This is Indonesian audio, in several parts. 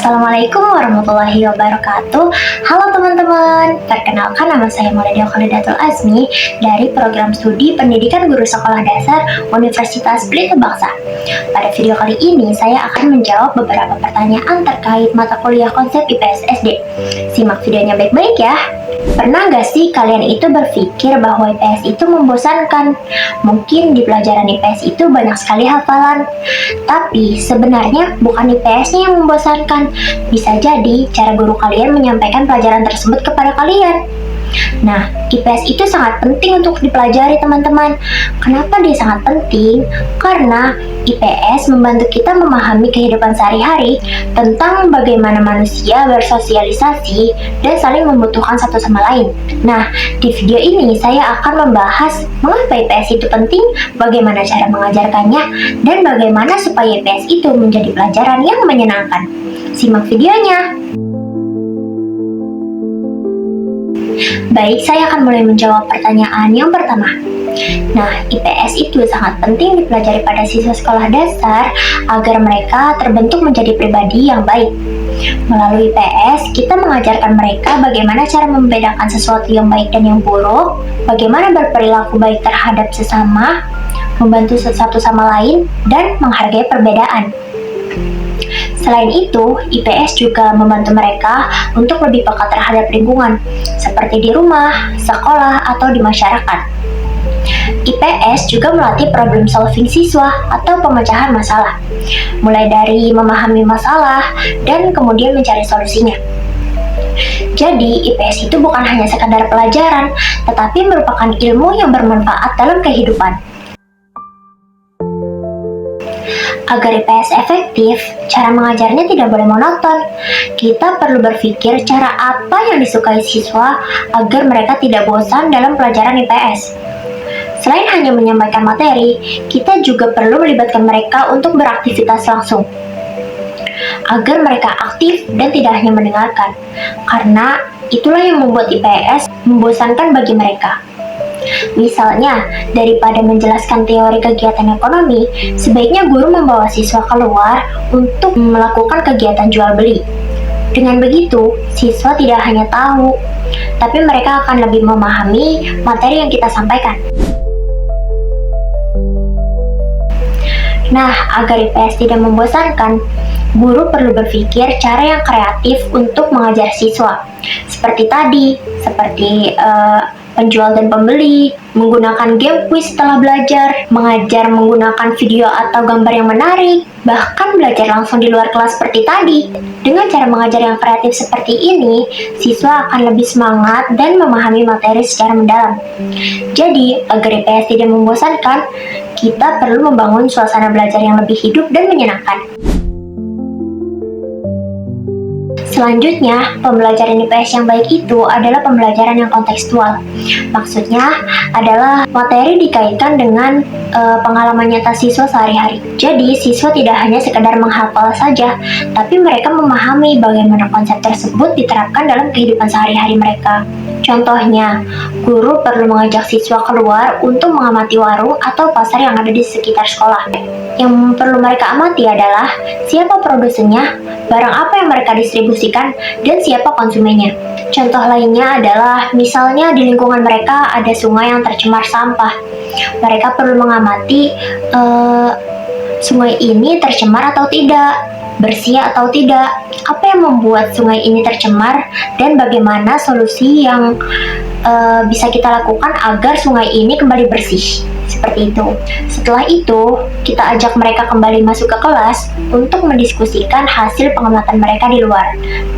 Assalamualaikum warahmatullahi wabarakatuh. Halo teman-teman, perkenalkan nama saya Maulidia Khalidatul Azmi dari Program Studi Pendidikan Guru Sekolah Dasar Universitas Pelita Bangsa. Pada video kali ini saya akan menjawab beberapa pertanyaan terkait mata kuliah konsep IPS SD. Simak videonya baik-baik ya. Pernah gak sih kalian itu berpikir bahwa IPS itu membosankan? Mungkin di pelajaran IPS itu banyak sekali hafalan. Tapi sebenarnya bukan IPS-nya yang membosankan. Bisa jadi cara guru kalian menyampaikan pelajaran tersebut kepada kalian. Nah, IPS itu sangat penting untuk dipelajari teman-teman. Kenapa dia sangat penting? Karena IPS membantu kita memahami kehidupan sehari-hari tentang bagaimana manusia bersosialisasi dan saling membutuhkan satu sama lain. Nah, di video ini saya akan membahas mengapa IPS itu penting, bagaimana cara mengajarkannya, dan bagaimana supaya IPS itu menjadi pelajaran yang menyenangkan. Simak videonya. Baik, saya akan mulai menjawab pertanyaan yang pertama. Nah, IPS itu sangat penting dipelajari pada siswa sekolah dasar agar mereka terbentuk menjadi pribadi yang baik. Melalui IPS, kita mengajarkan mereka bagaimana cara membedakan sesuatu yang baik dan yang buruk, bagaimana berperilaku baik terhadap sesama, membantu satu sama lain, dan menghargai perbedaan. Selain itu, IPS juga membantu mereka untuk lebih peka terhadap lingkungan, seperti di rumah, sekolah, atau di masyarakat. IPS juga melatih problem solving siswa atau pemecahan masalah, mulai dari memahami masalah dan kemudian mencari solusinya. Jadi, IPS itu bukan hanya sekadar pelajaran, tetapi merupakan ilmu yang bermanfaat dalam kehidupan. Agar IPS efektif, cara mengajarnya tidak boleh monoton. Kita perlu berpikir cara apa yang disukai siswa agar mereka tidak bosan dalam pelajaran IPS. Selain hanya menyampaikan materi, kita juga perlu melibatkan mereka untuk beraktivitas langsung. Agar mereka aktif dan tidak hanya mendengarkan. Karena itulah yang membuat IPS membosankan bagi mereka. Misalnya, daripada menjelaskan teori kegiatan ekonomi, sebaiknya guru membawa siswa keluar untuk melakukan kegiatan jual beli. Dengan begitu, siswa tidak hanya tahu, tapi mereka akan lebih memahami materi yang kita sampaikan. Nah, agar IPS tidak membosankan, guru perlu berpikir cara yang kreatif untuk mengajar siswa. Seperti tadi, penjual dan pembeli, menggunakan game quiz setelah belajar, mengajar menggunakan video atau gambar yang menarik, bahkan belajar langsung di luar kelas seperti tadi. Dengan cara mengajar yang kreatif seperti ini, siswa akan lebih semangat dan memahami materi secara mendalam. Jadi, agar IPS tidak membosankan, kita perlu membangun suasana belajar yang lebih hidup dan menyenangkan. Selanjutnya, pembelajaran IPS yang baik itu adalah pembelajaran yang kontekstual. Maksudnya adalah materi dikaitkan dengan pengalaman nyata siswa sehari-hari. Jadi, siswa tidak hanya sekedar menghafal saja, tapi mereka memahami bagaimana konsep tersebut diterapkan dalam kehidupan sehari-hari mereka. Contohnya, guru perlu mengajak siswa keluar untuk mengamati warung atau pasar yang ada di sekitar sekolah. Yang perlu mereka amati adalah siapa produsennya, barang apa yang mereka distribusikan, dan siapa konsumennya. Contoh lainnya adalah misalnya di lingkungan mereka ada sungai yang tercemar sampah. Mereka perlu mengamati sungai ini tercemar atau tidak, bersih atau tidak, apa yang membuat sungai ini tercemar, dan bagaimana solusi yang bisa kita lakukan agar sungai ini kembali bersih. Seperti itu. Setelah itu, kita ajak mereka kembali masuk ke kelas untuk mendiskusikan hasil pengamatan mereka di luar.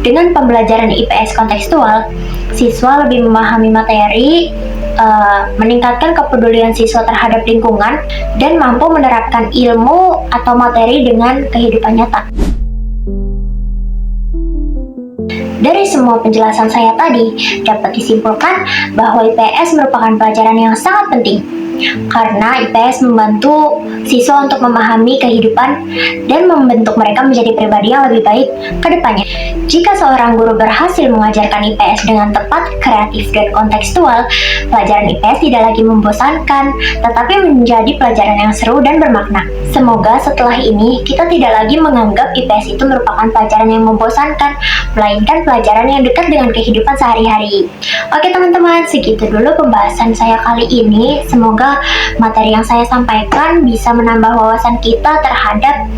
Dengan pembelajaran IPS kontekstual, siswa lebih memahami materi, meningkatkan kepedulian siswa terhadap lingkungan, dan mampu menerapkan ilmu atau materi dengan kehidupan nyata. Dari semua penjelasan saya tadi, dapat disimpulkan bahwa IPS merupakan pelajaran yang sangat penting. Karena IPS membantu siswa untuk memahami kehidupan dan membentuk mereka menjadi pribadi yang lebih baik ke depannya. Jika seorang guru berhasil mengajarkan IPS dengan tepat, kreatif, dan kontekstual, pelajaran IPS tidak lagi membosankan, tetapi menjadi pelajaran yang seru dan bermakna. Semoga setelah ini kita tidak lagi menganggap IPS itu merupakan pelajaran yang membosankan, melainkan pelajaran yang dekat dengan kehidupan sehari-hari. Oke teman-teman, segitu dulu pembahasan saya kali ini. Semoga materi yang saya sampaikan bisa menambah wawasan kita terhadap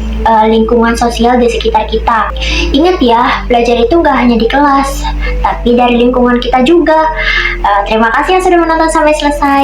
lingkungan sosial di sekitar kita. Ingat ya, belajar itu nggak hanya di kelas, tapi dari lingkungan kita juga. Terima kasih yang sudah menonton sampai selesai.